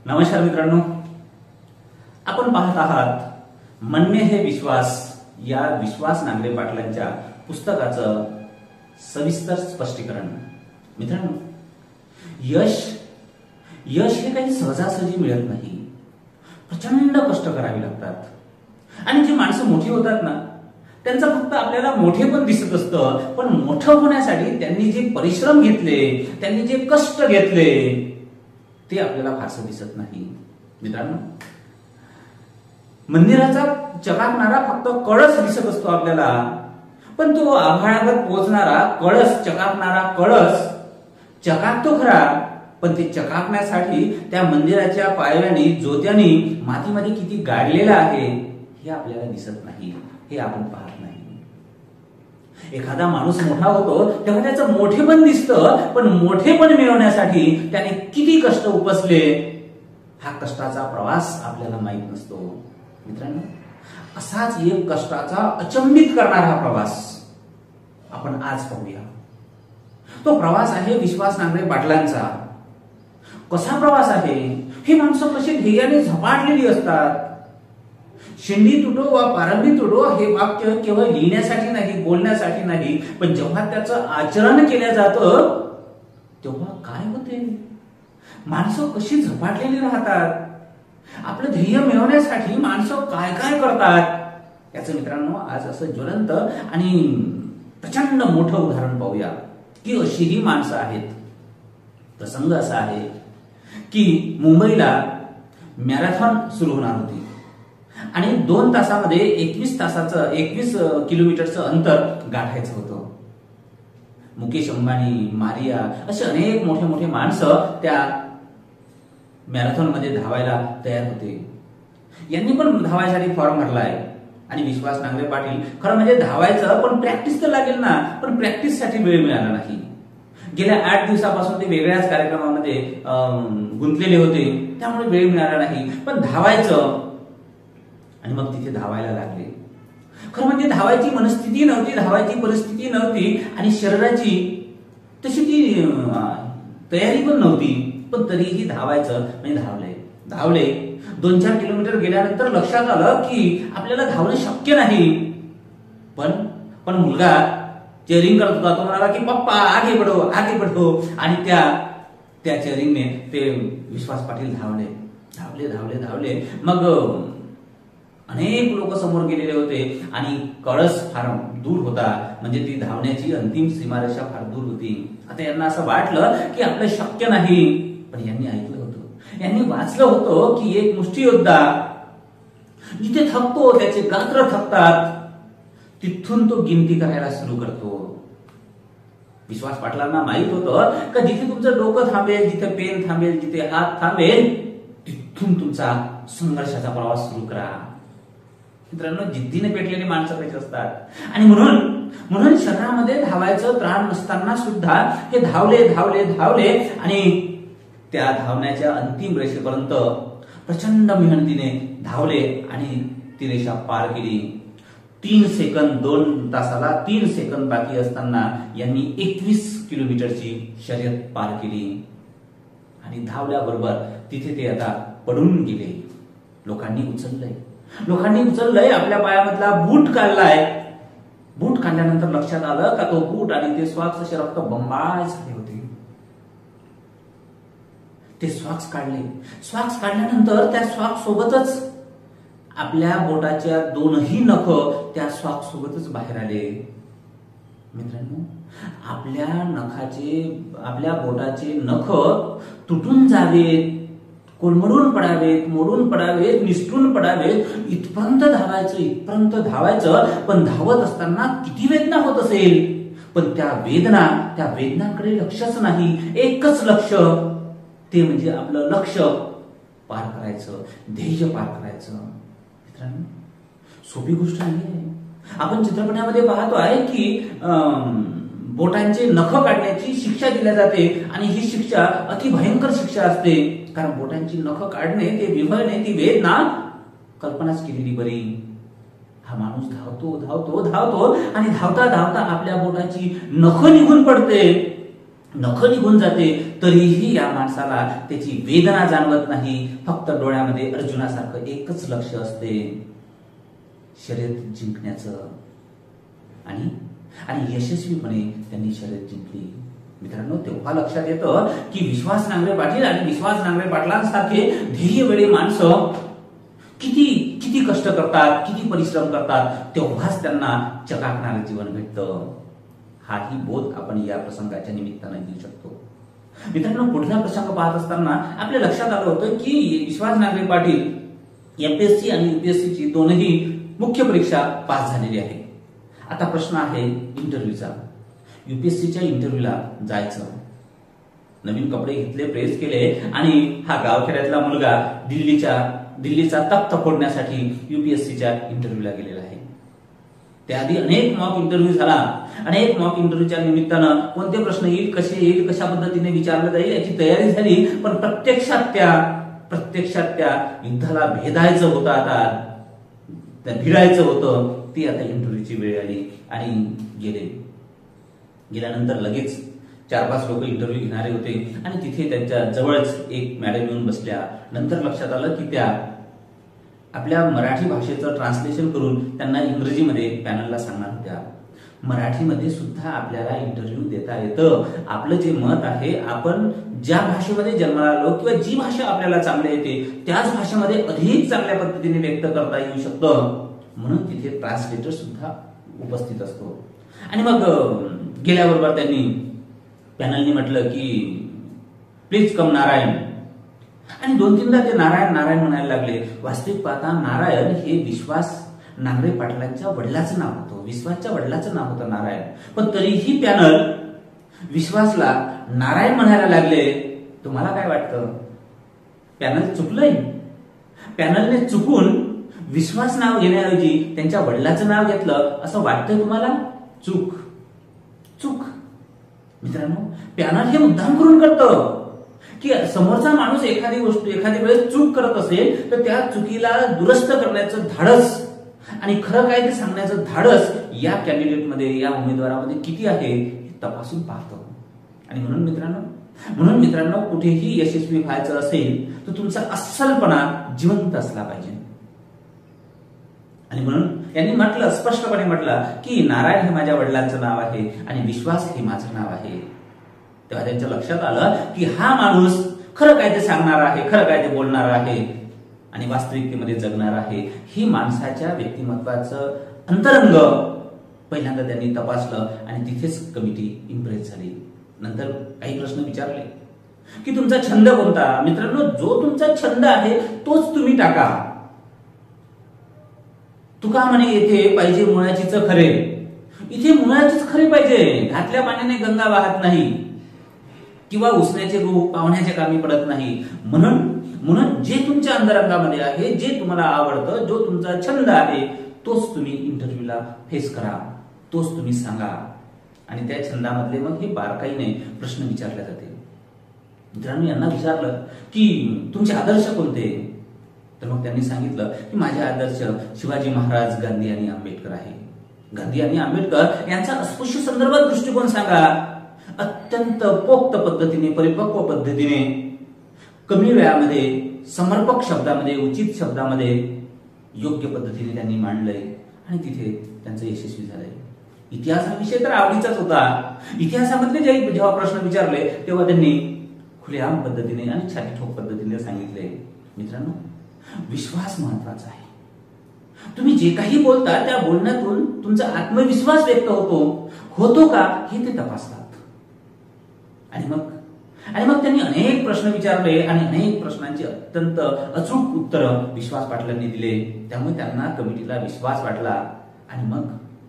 नमस्कार मित्रांनो, आपण पाहत आहात म्हणणे हे विश्वास या विश्वास नांगरे पाटलांच्या पुस्तकाचं सविस्तर स्पष्टीकरण. मित्रांनो, यश हे काही सहजासहजी मिळत नाही. प्रचंड कष्ट करावे लागतात आणि जी माणसं मोठी होतात ना, त्यांचं फक्त आपल्याला मोठेपण दिसत असतं, पण मोठं होण्यासाठी त्यांनी जे परिश्रम घेतले, त्यांनी जे कष्ट घेतले ते आपल्याला फारसं दिसत नाही. मित्रांनो, मंदिराचा चकाकणारा फक्त कळस दिसत असतो आपल्याला, पण तो आभाळावर पोहोचणारा कळस, चकाकणारा कळस चकाकतो खरा, पण ते चकाकण्यासाठी त्या मंदिराच्या पायऱ्यांनी, ज्योत्यांनी मातीमध्ये किती गाडलेला आहे हे आपल्याला दिसत नाही, हे आपण पाहत नाही. एखादा माणूस मोठा होतो तेव्हा त्याचं मोठेपण दिसतं, पण मोठेपण मिळवण्यासाठी त्याने किती कष्ट उपसले हा कष्टाचा प्रवास आपल्याला माहित नसतो. मित्रांनो, असाच एक कष्टाचा अचंबित करणारा प्रवास आपण आज पाहूया. तो प्रवास आहे विश्वास नांगरे पाटलांचा. कसा प्रवास आहे? ही माणसं कशी ध्येयाने झपाटलेली असतात. शेंडी तुटो वा पारंबी तुटो हे वाक्य केवळ लिहिण्यासाठी नाही, बोलण्यासाठी नाही, पण जेव्हा त्याचं आचरण केलं जातं तेव्हा काय होते? माणसं कशी झपाटलेली राहतात. आपलं ध्येय मिळवण्यासाठी माणसं काय काय करतात याचं मित्रांनो आज असं ज्वलंत आणि प्रचंड मोठं उदाहरण पाहूया की अशी ही माणसं आहेत. प्रसंग असा आहे की मुंबईला मॅरेथॉन सुरू होणार होती आणि 2 तासामध्ये 21 किलोमीटरचं अंतर गाठायचं होतं. मुकेश अंबानी, मारिया असे अनेक मोठे मोठे माणसं त्या मॅरेथॉन मध्ये धावायला तयार होते. यांनी पण धावायसाठी फॉर्म भरलाय आणि विश्वास नांगरे पाटील खरं म्हणजे धावायचं, पण प्रॅक्टिस तर लागेल ना, पण प्रॅक्टिस साठी वेळ मिळाला नाही. गेल्या 8 दिवसापासून ते वेगळ्याच कार्यक्रमामध्ये गुंतलेले होते, त्यामुळे वेळ मिळाला नाही. पण धावायचं आणि मग तिथे धावायला लागले. खरं म्हणजे धावायची मनस्थिती नव्हती, धावायची परिस्थिती नव्हती आणि शरीराची तशी ती तयारी पण नव्हती, पण तरीही धावायचं म्हणजे धावले. 2-4 किलोमीटर गेल्यानंतर लक्षात आलं की आपल्याला धावणं शक्य नाही. पण मुलगा चेअरिंग करत होता. तो म्हणाला की पप्पा आगे बढो आणि त्या चेअरिंगने ते विश्वास पाटील धावले. मग अनेक लोक समोर गेलेले होते आणि कळस फार दूर होता, म्हणजे ती धावण्याची अंतिम सीमारेषा फार दूर होती. आता यांना असं वाटलं की आपलं शक्य नाही, पण यांनी ऐकलं होतं, यांनी वाचलं होतं की एक मुष्टियोद्धा जिथे थकतो, त्याचे गात्र थकतात, तिथून तो गिनती करायला सुरू करतो. विश्वास पाटलांना माहित होतं का जिथे तुमचं डोकं थांबेल, जिथे पेन थांबेल, जिथे हात थांबेल, तिथून तुमचा संघर्षाचा प्रवास सुरू करा. मित्रांनो, जिद्दीने पेटलेली माणसं कशी असतात आणि म्हणून शरीरामध्ये धावायचं त्राण नसताना सुद्धा हे धावले आणि त्या धावण्याच्या अंतिम रेषेपर्यंत प्रचंड मेहनतीने धावले आणि ती रेषा पार केली. 3 सेकंद, 2 तासाला 3 सेकंद बाकी असताना यांनी 21 किलोमीटरची शर्यत पार केली आणि धावल्याबरोबर तिथे ते आता पडून गेले. लोकांनी उचललंय, आपल्या पायामधला बूट काढलाय. बूट काढल्यानंतर लक्षात आलं का तो बूट आणि ते सॉक्स असे रक्त बंबाळ झाले होते. ते सॉक्स काढल्यानंतर त्या सॉक्स सोबतच आपल्या बोटाच्या 2ही नख त्या सॉक्स सोबतच बाहेर आले. मित्रांनो, आपल्या बोटाचे नख तुटून जावेत, कोलमडून पडावेत, मोडून पडावेत, निसटून पडावेत, इथपर्यंत धावायचं. पण धावत असताना किती वेदना होत असेल, पण त्या वेदनाकडे लक्षच नाही. एकच लक्ष, ते म्हणजे आपलं लक्ष्य पार करायचं, ध्येय पार करायचं. मित्रांनो, सोपी गोष्ट नाही. आपण चित्रपटामध्ये पाहतो आहे की बोटांचे नख काढण्याची शिक्षा दिल्या जाते आणि ही शिक्षा अति भयंकर शिक्षा असते, कारण बोटांची नख काढणे, ते विव्हळणे, ती वेदना कल्पनाच केलेली बरी. हा माणूस धावतो आणि धावता आपल्या बोटाची नख निघून पडते नख निघून जाते, तरीही या माणसाला त्याची वेदना जाणवत नाही. फक्त डोळ्यामध्ये अर्जुनासारखं एकच लक्ष असते, शर्यत जिंकण्याचं. आणि यशस्वीपणे त्यांनी शर्यत जिंकली. मित्रांनो, तेव्हा लक्षात येतं की विश्वास नांगरे पाटील आणि विश्वास नांगरे पाटलांसारखे ध्येयवेळे माणसं किती किती कष्ट करतात, किती परिश्रम करतात, तेव्हाच त्यांना चकाकणारं जीवन भेटतं. हाही बोध आपण या प्रसंगाच्या निमित्तानं घेऊ शकतो. मित्रांनो, पुढचा प्रसंग पाहत असताना आपल्या लक्षात आलं होतं की विश्वास नांगरे पाटील एमपीएससी आणि यूपीएससीची दोनही मुख्य परीक्षा पास झालेली आहे. आता प्रश्न आहे इंटरव्ह्यूचा. यूपीएससीच्या इंटरव्ह्यूला जायचं, नवीन कपडे घेतले, प्रेस केले आणि हा गावखेड्यातला मुलगा दिल्लीचा तख्त फोडण्यासाठी यूपीएससीच्या इंटरव्ह्यूला गेलेला आहे. त्याआधी अनेक मॉक इंटरव्ह्यू झाला. अनेक मॉक इंटरव्ह्यूच्या निमित्तानं कोणते प्रश्न येईल, कसे येईल, कशा पद्धतीने विचारलं जाईल याची तयारी झाली. पण प्रत्यक्षात त्या युद्धाला भेदायचं होतं, आता भिडायचं होतं. ती आता इंटरव्ह्यूची वेळ आली आणि गेल्यानंतर लगेच 4-5 लोक इंटरव्ह्यू घेणारे होते आणि तिथे त्यांच्या जवळच एक मॅडम येऊन बसल्या. नंतर लक्षात आलं की त्या आपल्या मराठी भाषेचं ट्रान्सलेशन करून त्यांना इंग्रजीमध्ये पॅनलला सांगणार होत्या. मराठीमध्ये सुद्धा आपल्याला इंटरव्ह्यू देता येतं. आपलं जे मत आहे, आपण ज्या भाषेमध्ये जन्माला आलो किंवा जी भाषा आपल्याला चांगली येते त्याच भाषेमध्ये अधिक चांगल्या पद्धतीने व्यक्त करता येऊ शकतं. म्हणून तिथे ट्रान्सलेटर सुद्धा उपस्थित असतो. आणि मग गेल्याबरोबर त्यांनी पॅनलनी म्हटलं की प्लीज कम नारायण, आणि 2-3दा ते नारायण नारायण म्हणायला लागले. वास्तविक पाहता नारायण हे विश्वास नांगरे पाटलांच्या वडिलाचं नाव होतं, विश्वासच्या वडिलाचं नाव होतं नारायण. पण तरीही पॅनल विश्वासला नारायण म्हणायला लागले. तुम्हाला काय वाटतं? पॅनल चुकलंय? पॅनलने चुकून विश्वास नाव घेण्याऐवजी त्यांच्या वडिलाचं नाव घेतलं असं वाटतंय तुम्हाला? चूक. मित्रांनो, पॅनल हे मुद्दाम करून करतं की समोरचा माणूस एखादी वेळेस चूक करत असेल तर त्या चुकीला दुरुस्त करण्याचं धाडस आणि खरं काय ते सांगण्याचं धाडस या कॅन्डिडेटमध्ये, या उमेदवारामध्ये किती आहे हे तपासून पाहतो. आणि म्हणून मित्रांनो, कुठेही यशस्वी व्हायचं असेल तर तुमचा अस्सलपणा जिवंत असला पाहिजे. आणि म्हणून यांनी स्पष्टपणे म्हटलं की नारायण हे माझ्या वडिलांचं नाव आहे आणि विश्वास हे माझं नाव आहे. तेव्हा त्यांच्या लक्षात आलं की हा माणूस खरं काय ते सांगणार आहे, खरं काय ते बोलणार आहे आणि वास्तविकतेमध्ये जगणार आहे. ही माणसाच्या व्यक्तिमत्वाचं अंतरंग पहिल्यांदा त्यांनी तपासलं आणि तिथेच कमिटी इम्प्रेस झाली. नंतर काही प्रश्न विचारले की तुमचा छंद कोणता? मित्रांनो, जो तुमचा छंद आहे तोच तुम्ही टाका. तुका म्हणे येथे पाहिजे मुळाचीच खरे. इथे मुळाचीच खरे पाहिजे. घातल्या पाण्याने गंगा वाहत नाही किंवा उसण्याचे रूप पाहुण्याच्या कामी पडत नाही. म्हणून जे तुमच्या अंतरंगामध्ये आहे, जे तुम्हाला आवडतं, जो तुमचा छंद आहे, तोच तुम्ही इंटरव्ह्यूला फेस करा, तोच तुम्ही सांगा. आणि त्या छंदामधले मग हे बारकाईने प्रश्न विचारले जाते. मित्रांनो, यांना विचारलं की तुमचे आदर्श कोणते? तर मग त्यांनी सांगितलं की माझे आदर्श शिवाजी महाराज, गांधी आणि आंबेडकर आहे. गांधी आणि आंबेडकर यांचा अस्पृश्य संदर्भात दृष्टिकोन सांगा. अत्यंत पोक्त पद्धतीने, परिपक्व पद्धतीने, कमी वेळामध्ये, समर्पक शब्दामध्ये, उचित शब्दामध्ये, योग्य पद्धतीने त्यांनी मांडलंय आणि तिथे त्यांचं यशस्वी झालंय. इतिहास हा विषय तर आवडीचाच होता. इतिहासामधले जेव्हा प्रश्न विचारले तेव्हा त्यांनी खुलेआम पद्धतीने आणि छाती ठोक पद्धतीने सांगितले. मित्रांनो, विश्वास महत्वाचा आहे. तुम्ही जे काही बोलता त्या बोलण्यातून तुमचा आत्मविश्वास व्यक्त होतो का हे ते तपासतात. आणि मग त्यांनी अनेक प्रश्न विचारले आणि अनेक प्रश्नांची अत्यंत अचूक उत्तरं विश्वास पाटलांनी दिले. त्यामुळे त्यांना कमिटीला विश्वास वाटला. आणि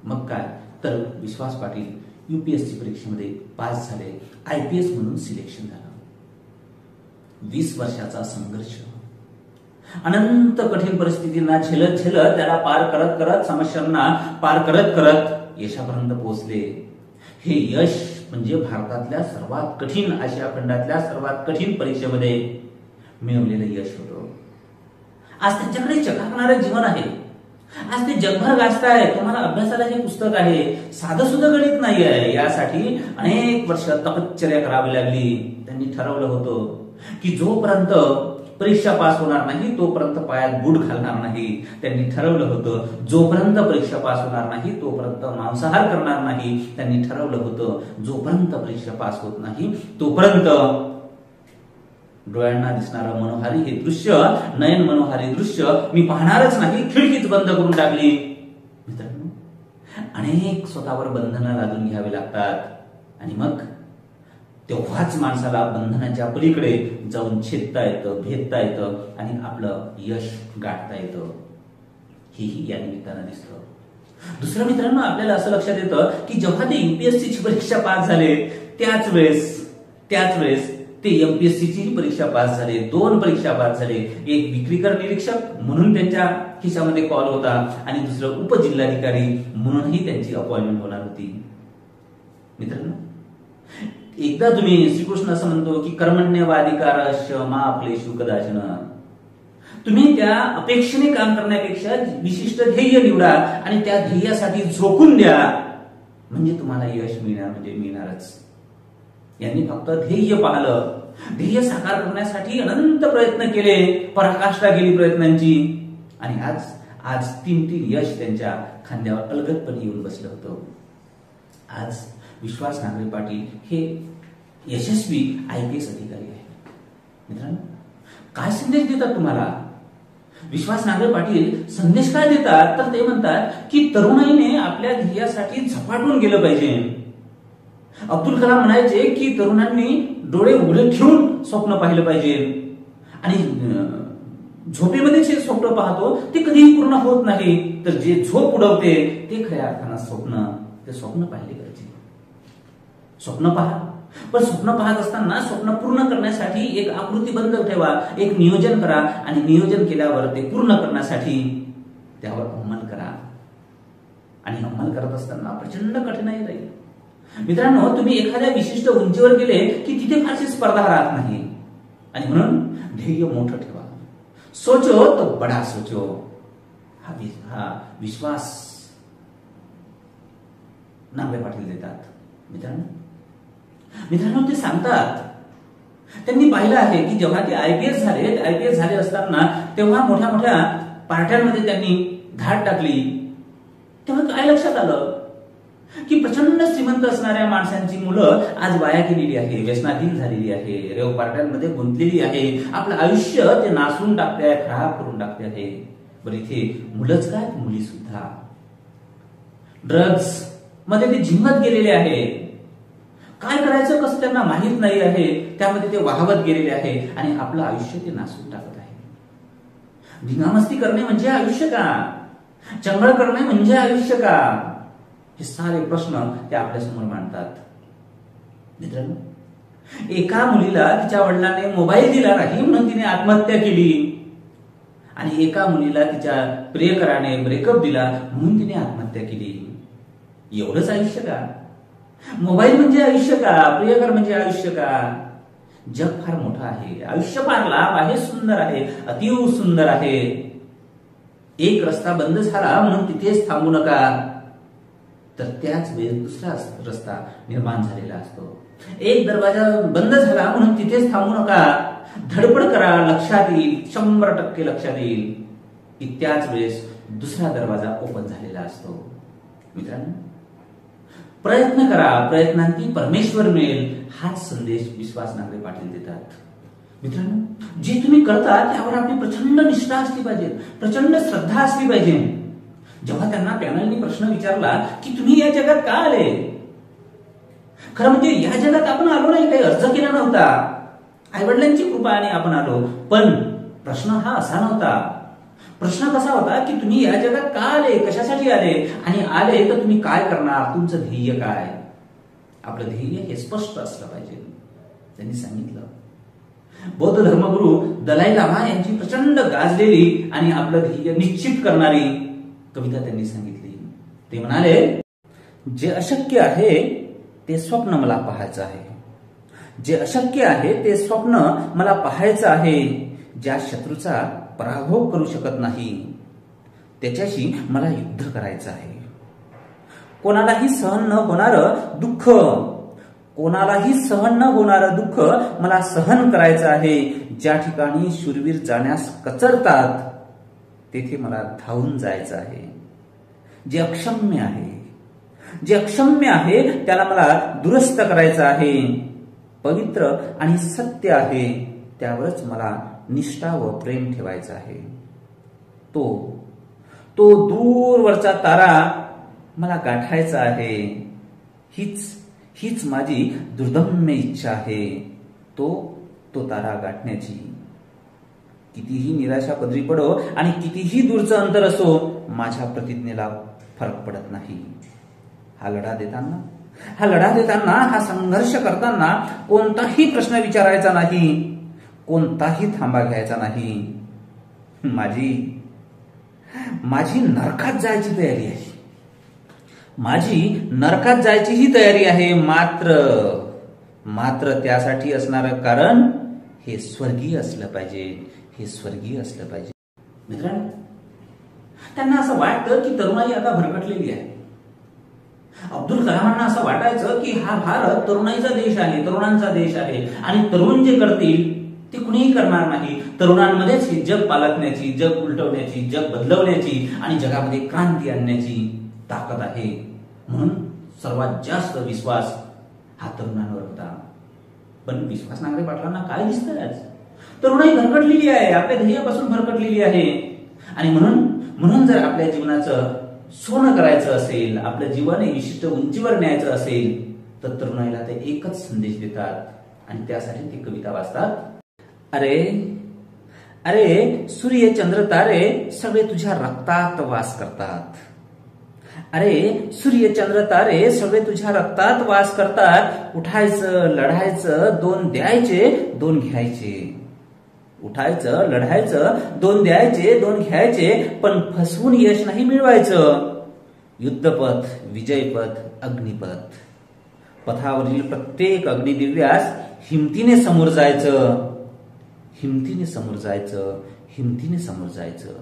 मग काय तर विश्वास पाटील यूपीएससी परीक्षेमध्ये पास झाले. आयपीएस म्हणून सिलेक्शन झालं. 20 वर्षाचा संघर्ष, अनंत कठीण परिस्थितींना झेलत त्याला पार करत समस्यांना पार करत यशापर्यंत पोहोचले. हे यश म्हणजे भारतातल्या सर्वात कठीण, आशिया खंडातल्या सर्वात कठीण परीक्षेमध्ये मिळवलेलं यश होतं. आज त्यांच्याकडे चकाकणारं जीवन आहे. आज ते जगभर गाजताय. तुम्हाला अभ्यासाला हे पुस्तक आहे, साधं सुद्धा गणित नाही आहे. यासाठी अनेक वर्ष तपश्चर्या करावी लागली. त्यांनी ठरवलं होतं की जोपर्यंत परीक्षा पास होणार नाही तोपर्यंत पायात बूट घालणार नाही. त्यांनी ठरवलं होतं जोपर्यंत परीक्षा पास होणार नाही तोपर्यंत मांसाहार करणार नाही. त्यांनी ठरवलं होतं जोपर्यंत परीक्षा पास होत नाही तोपर्यंत डोळ्यांना दिसणारं मनोहारी हे दृश्य, नयन मनोहारी दृश्य मी पाहणारच नाही. खिडकीच बंद करून टाकली. मित्रांनो, अनेक स्वतःवर बंधनं लादून घ्यावी लागतात आणि मग तेव्हाच माणसाला बंधनाच्या पलीकडे जाऊन छेदता येतं, भेदता येतं आणि आपलं यश गाठता येतं. हेही या निमित्तानं दिसतं. दुसरं मित्रांनो, आपल्याला असं लक्षात येतं की जेव्हा ते युपीएससीची परीक्षा पास झाले त्याच वेळेस ते एमपीएससीची परीक्षा पास झाले. 2 परीक्षा पास झाले. एक विक्रीकर निरीक्षक म्हणून त्यांच्या खिशामध्ये कॉल होता आणि दुसरं उपजिल्हाधिकारी म्हणूनही त्यांची अपॉइंटमेंट होणार होती. मित्रांनो, एकदा तुम्ही श्रीकृष्ण असं म्हणतो की कर्मण्यवाधिकारश्च मा फलेषु कदाचन. तुम्ही त्या अपेक्षेने काम करण्यापेक्षा विशिष्ट ध्येय निवडा आणि त्या ध्येयासाठी झोकून द्या, म्हणजे तुम्हाला यश मिळणार, म्हणजे मिळणारच. यांनी फक्त ध्येय पाहिलं, ध्येय साकार करण्यासाठी अनंत प्रयत्न केले, पराकाष्ठा केली प्रयत्नांची आणि आज 3 यश त्यांच्या खांद्यावर अलगदपणे येऊन बसलं होतं. आज विश्वास नांगरे पाटील हे यशस्वी IPS अधिकारी आहेत. मित्रांनो, काय संदेश देतात तुम्हाला? विश्वास नांगरे पाटील संदेश काय देतात तर ते म्हणतात की तरुणाईने आपल्या ध्येयासाठी झपाटून गेलं पाहिजे. अब्दुल कलाम म्हणायचे की तरुणांनी डोळे उघडे ठेवून स्वप्न पाहिलं पाहिजे आणि झोपेमध्ये जे स्वप्न पाहतो ते कधीही पूर्ण होत नाही, तर जे झोप उडवते ते खऱ्या अर्थानं स्वप्न पाहिले पाहिजे. स्वप्न पहा, पण स्वप्न पाहत असताना स्वप्न पूर्ण करण्यासाठी एक आकृतीबंध ठेवा, एक नियोजन करा आणि नियोजन केल्यावर ते पूर्ण करण्यासाठी त्यावर अंमल करा. आणि अंमल करत असताना प्रचंड कठीणाई राहील. मित्रांनो, तुम्ही एखाद्या विशिष्ट उंचीवर गेले की तिथे फारशी स्पर्धा राहत नाही आणि म्हणून ध्येय मोठं ठेवा. सोचो तो बडा सोचो. हा विश्वास नांगरे पाटील देतात. मित्रांनो, ते सांगतात, त्यांनी पाहिलं आहे की जेव्हा ते आयपीएस झाले असताना तेव्हा मोठ्या मोठ्या पार्ट्यांमध्ये त्यांनी धाड टाकली. तेव्हा काय लक्षात आलं की प्रचंड श्रीमंत असणाऱ्या माणसांची मुलं आज वाया गेलेली आहे, व्यसनाधीन झालेली आहे, रेव पार्ट्यांमध्ये गुंतलेली आहे, आपलं आयुष्य ते नासून टाकते, खराब करून टाकते आहे. बरं, इथे मुलंच काय, मुली सुद्धा ड्रग्स मध्ये ते झिंगत गेलेले आहे. काय करायचं कसं त्यांना माहित नाही आहे, त्यामध्ये ते वाहवत गेलेले आहे आणि आपलं आयुष्य ते नासून टाकत आहे. धिंगामस्ती करणे म्हणजे आयुष्य का? चंगळ करणे म्हणजे आयुष्य का? हे सारे प्रश्न ते आपल्या समोर मांडतात. मित्रांनो, एका मुलीला तिच्या वडिलांनी मोबाईल दिला नाही म्हणून तिने आत्महत्या केली आणि एका मुलीला तिच्या प्रियकराने ब्रेकअप दिला म्हणून तिने आत्महत्या केली. एवढंच आयुष्य का? मोबाईल म्हणजे आयुष्य का? प्रियकर म्हणजे आयुष्य का? जग फार मोठं आहे, आयुष्य फार लाभ आहे, सुंदर आहे, अतिव सुंदर आहे. एक रस्ता बंद झाला म्हणून तिथेच थांबू नका, तर त्याच वेळेस दुसरा रस्ता निर्माण झालेला असतो. एक दरवाजा बंद झाला म्हणून तिथेच थांबू नका, धडपड करा, लक्षात येईल, 100% लक्षात येईल की त्याच वेळेस दुसरा दरवाजा ओपन झालेला असतो. मित्रांनो, प्रयत्न करा, प्रयत्नांती परमेश्वर मिळेल, हाच संदेश विश्वास नांगरे पाटील देतात. मित्रांनो, जे तुम्ही करता त्यावर आपली प्रचंड निष्ठा असली पाहिजे, प्रचंड श्रद्धा असली पाहिजे. जेव्हा त्यांना पॅनलनी प्रश्न विचारला की तुम्ही या जगात का आले, खरं म्हणजे या जगात आपण आलो नाही, काही अर्ज केला नव्हता, आईवडिलांची कृपाने आपण आलो. पण प्रश्न हा असा नव्हता. प्रश्न कसा होता की तुम्ही या जगात का आले, कशासाठी आले आणि आले तर तुम्ही काय करणार, तुमचं ध्येय काय? आपलं ध्येय हे स्पष्ट असलं पाहिजे. त्यांनी सांगितलं. बौद्ध धर्मगुरू दलाई लामा यांची प्रचंड गाजलेली आणि आपलं ध्येय निश्चित करणारी कविता त्यांनी सांगितली. ते म्हणाले, जे अशक्य आहे ते स्वप्न मला पाहायचं आहे, जे अशक्य आहे ते स्वप्न मला पाहायचं आहे, ज्या शत्रूचा पराभव करू शकत नाही त्याच्याशी मला युद्ध करायचं आहे. कोणालाही सहन न होणारं दुःख, कोणालाही सहन न होणारं दुःख मला सहन करायचं आहे. ज्या ठिकाणी शूरवीर जाण्यास कचरतात तेथे मला धावून जायचं आहे. जे अक्षम्य आहे, जे अक्षम्य आहे त्याला मला दुरुस्त करायचं आहे. पवित्र आणि सत्य आहे त्यावरच मला निष्ठा व प्रेम ठेवायचं आहे. तो दूरवरचा तारा मला गाठायचा आहे. हीच माझी दुर्दम्य इच्छा आहे. तो तारा गाठण्याची. कितीही निराशा पदरी पडो आणि कितीही दूरचं अंतर असो, माझ्या प्रतिज्ञेला फरक पडत नाही. हा लढा देताना, हा संघर्ष करताना कोणताही प्रश्न विचारायचा नाही, कोणताही थांबा घ्यायचा नाही. माझी नरकात जायची तयारी आहे. माझी नरकात जायची ही तयारी आहे. मात्र त्यासाठी असणारं कारण हे स्वर्गीय असलं पाहिजे, हे स्वर्गीय असलं पाहिजे. मित्रांनो, त्यांना असं वाटतं की तरुणाई आता भरकटलेली आहे. अब्दुल कलामांना असं वाटायचं की हा भारत तरुणाईचा देश आहे, तरुणांचा देश आहे आणि तरुण जे करतील ते कुणीही करणार नाही. तरुणांमध्येच हे जग पालटण्याची, जग उलटवण्याची, जग बदलवण्याची आणि जगामध्ये क्रांती आणण्याची ताकद आहे. म्हणून सर्वात जास्त विश्वास हा तरुणांवर होता. पण विश्वास नांगरे पाटलांना काय दिसतंय आज? तरुणाई भरकटलेली आहे, आपल्या ध्येयापासून भरकटलेली आहे. आणि म्हणून जर आपल्या जीवनाचं सोनं करायचं असेल, आपलं जीवन विशिष्ट उंचीवर न्यायचं असेल तर तरुणाईला ते एकच संदेश देतात आणि त्यासाठी ती कविता वाचतात. अरे सूर्य चंद्र तारे सगळे तुझ्या रक्तात वास करतात. अरे सूर्य चंद्र तारे सगळे तुझ्या रक्तात वास करतात. उठायचं, लढायचं, 2 द्यायचे 2 घ्यायचे. उठायचं, लढायचं, 2 द्यायचे 2 घ्यायचे, पण फसवून यश नाही मिळवायचं. युद्धपथ, विजयपथ, अग्निपथ, पथावरील प्रत्येक अग्निदिव्यास हिमतीने समोर जायचं, हिमतीने समोर जायचं, हिमतीने समोर जायचं.